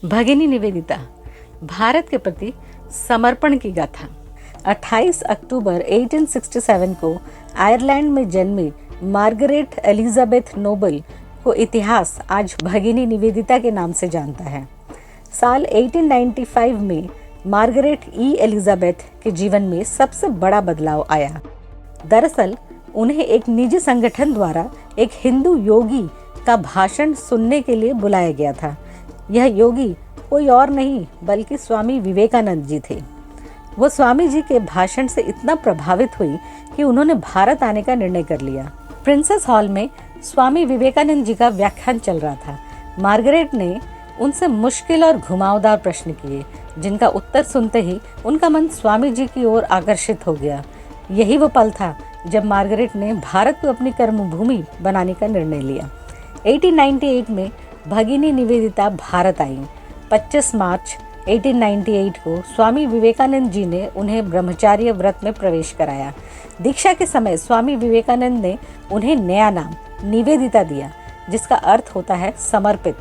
भगिनी निवेदिता भारत के प्रति समर्पण की गाथा। 28 अक्टूबर 1867 को आयरलैंड में जन्मी मार्गरेट एलिजाबेथ नोबल को इतिहास आज भगिनी निवेदिता के नाम से जानता है। साल 1895 में मार्गरेट एलिजाबेथ के जीवन में सबसे बड़ा बदलाव आया। दरअसल उन्हें एक निजी संगठन द्वारा एक हिंदू योगी का भाषण सुनने के लिए बुलाया गया था। यह योगी कोई और नहीं बल्कि स्वामी विवेकानंद जी थे। वो स्वामी जी के भाषण से इतना प्रभावित हुई कि उन्होंने भारत आने का निर्णय कर लिया। प्रिंसेस हॉल में स्वामी विवेकानंद जी का व्याख्यान चल रहा था। मार्गरेट ने उनसे मुश्किल और घुमावदार प्रश्न किए, जिनका उत्तर सुनते ही उनका मन स्वामी जी की ओर आकर्षित हो गया। यही वो पल था जब मार्गरेट ने भारत को अपनी कर्मभूमि बनाने का निर्णय लिया। 1898 में भगिनी निवेदिता भारत आई। 25 मार्च 1898 को स्वामी विवेकानंद जी ने उन्हें ब्रह्मचार्य व्रत में प्रवेश कराया। दीक्षा के समय स्वामी विवेकानंद ने उन्हें नया नाम निवेदिता दिया, जिसका अर्थ होता है समर्पित,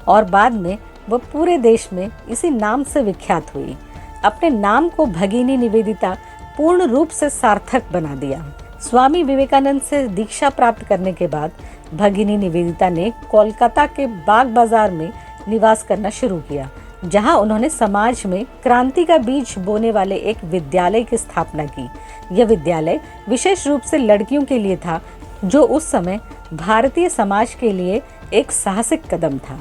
और बाद में वह पूरे देश में इसी नाम से विख्यात हुई। अपने नाम को भगिनी निवेदिता पूर्ण रूप से सार्थक बना दिया। स्वामी विवेकानंद से दीक्षा प्राप्त करने के बाद भगिनी निवेदिता ने कोलकाता के बाग बाजार में निवास करना शुरू किया, जहां उन्होंने समाज में क्रांति का बीज बोने वाले एक विद्यालय की स्थापना की। यह विद्यालय विशेष रूप से लड़कियों के लिए था, जो उस समय भारतीय समाज के लिए एक साहसिक कदम था।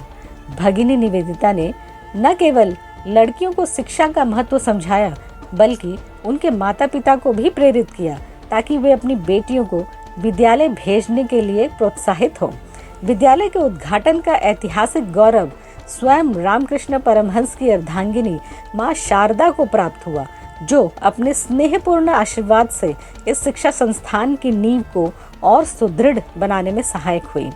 भगिनी निवेदिता ने न केवल लड़कियों को शिक्षा का महत्व समझाया, बल्कि उनके माता पिता को भी प्रेरित किया ताकि वे अपनी बेटियों को विद्यालय भेजने के लिए प्रोत्साहित हों। विद्यालय के उद्घाटन का ऐतिहासिक गौरव स्वयं रामकृष्ण परमहंस की अर्धांगिनी माँ शारदा को प्राप्त हुआ, जो अपने स्नेहपूर्ण आशीर्वाद से इस शिक्षा संस्थान की नींव को और सुदृढ़ बनाने में सहायक हुई।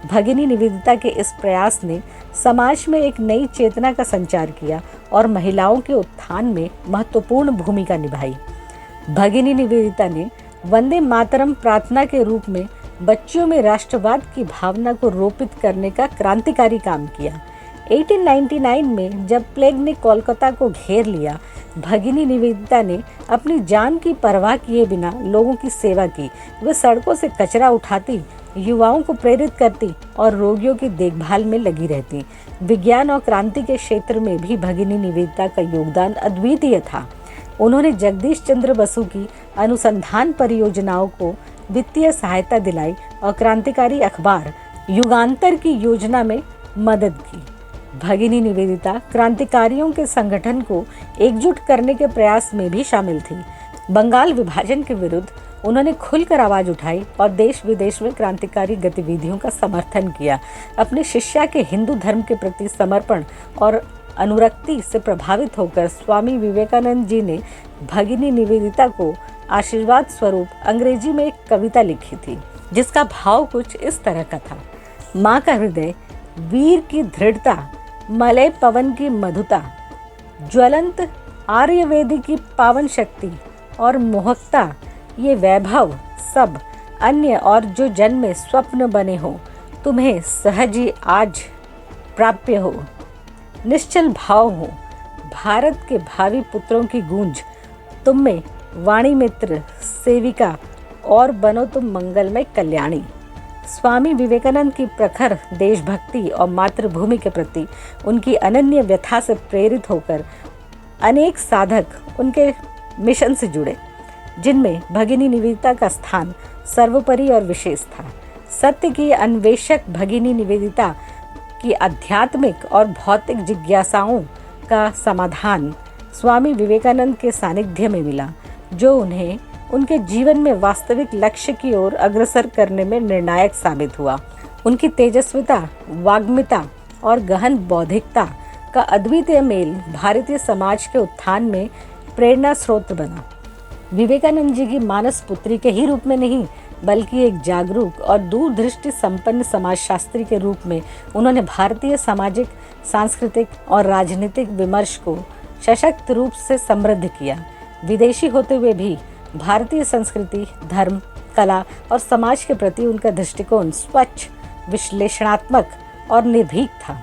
भगिनी निवेदिता के इस प्रयास ने समाज में एक नई चेतना का संचार किया और महिलाओं के उत्थान में महत्वपूर्ण भूमिका निभाई। भगिनी निवेदिता ने वंदे मातरम प्रार्थना के रूप में बच्चियों में राष्ट्रवाद की भावना को रोपित करने का क्रांतिकारी काम किया। 1899 में जब प्लेग ने कोलकाता को घेर लिया, भगिनी निवेदिता ने अपनी जान की परवाह किए बिना लोगों की सेवा की। वे सड़कों से कचरा उठाती, युवाओं को प्रेरित करती और रोगियों की देखभाल में लगी रहती। विज्ञान और क्रांति के क्षेत्र में भी भगिनी निवेदिता का योगदान अद्वितीय था। उन्होंने जगदीश चंद्र बसु की अनुसंधान परियोजनाओं को वित्तीय सहायता दिलाई और क्रांतिकारी अखबार युगांतर की योजना में मदद की। भगिनी निवेदिता क्रांतिकारियों के संगठन को एकजुट करने के प्रयास में भी शामिल थी। बंगाल विभाजन के विरुद्ध उन्होंने खुलकर आवाज उठाई और देश विदेश में क्रांतिकारी गतिविधियों का समर्थन किया। अपने शिष्या के हिंदू धर्म के प्रति समर्पण और अनुरक्ति से प्रभावित होकर स्वामी विवेकानंद जी ने भगिनी निवेदिता को आशीर्वाद स्वरूप अंग्रेजी में एक कविता लिखी थी, जिसका भाव कुछ इस तरह का था। माँ का हृदय, वीर की दृढ़ता, मलय पवन की मधुता, ज्वलंत आर्यवेदी की पावन शक्ति और मोहकता, ये वैभव सब अन्य और जो जन्मे स्वप्न बने हो, तुम्हें सहज ही आज प्राप्य हो। निश्चल भाव हो भारत के भावी पुत्रों की गूंज, तुम में वाणी मित्र सेविका और बनो तुम मंगलमय कल्याणी। स्वामी विवेकानंद की प्रखर देशभक्ति और मातृभूमि के प्रति उनकी अनन्य व्यथा से प्रेरित होकर अनेक साधक उनके मिशन से जुड़े, जिनमें भगिनी निवेदिता का स्थान सर्वोपरि और विशेष था। सत्य की अन्वेषक भगिनी निवेदिता की आध्यात्मिक और भौतिक जिज्ञासाओं का समाधान स्वामी विवेकानंद के सानिध्य में मिला, जो उन्हें उनके जीवन में वास्तविक लक्ष्य की ओर अग्रसर करने में निर्णायक साबित हुआ। उनकी तेजस्विता, वाग्मिता और गहन बौद्धिकता का अद्वितीय मेल भारतीय समाज के उत्थान में प्रेरणा स्रोत बना। विवेकानंद जी की मानस पुत्री के ही रूप में नहीं, बल्कि एक जागरूक और दूरदृष्टि संपन्न समाजशास्त्री के रूप में उन्होंने भारतीय सामाजिक, सांस्कृतिक और राजनीतिक विमर्श को सशक्त रूप से समृद्ध किया। विदेशी होते हुए भी भारतीय संस्कृति, धर्म, कला और समाज के प्रति उनका दृष्टिकोण स्वच्छ, विश्लेषणात्मक और निर्भीक था।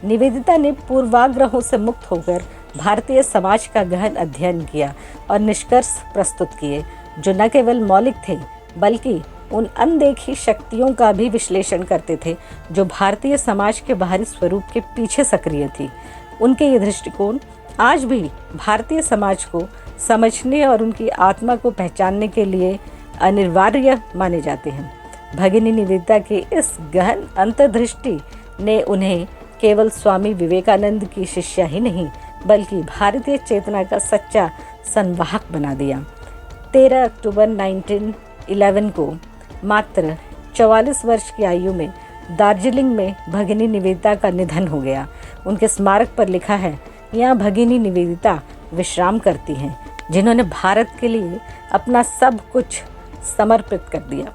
निवेदिता ने पूर्वाग्रहों से मुक्त होकर भारतीय समाज का गहन अध्ययन किया और निष्कर्ष प्रस्तुत किए जो न केवल मौलिक थे बल्कि उन अनदेखी शक्तियों का भी विश्लेषण करते थे जो भारतीय समाज के बाहरी स्वरूप के पीछे सक्रिय थी। उनके ये दृष्टिकोण आज भी भारतीय समाज को समझने और उनकी आत्मा को पहचानने के लिए अनिवार्य माने जाते हैं। भगिनी निवेदिता की इस गहन अंतर्दृष्टि ने उन्हें केवल स्वामी विवेकानंद की शिष्या ही नहीं बल्कि भारतीय चेतना का सच्चा संवाहक बना दिया। 13 अक्टूबर 1911 को मात्र 44 वर्ष की आयु में दार्जिलिंग में भगिनी निवेदिता का निधन हो गया। उनके स्मारक पर लिखा है, यहाँ भगिनी निवेदिता विश्राम करती हैं जिन्होंने भारत के लिए अपना सब कुछ समर्पित कर दिया।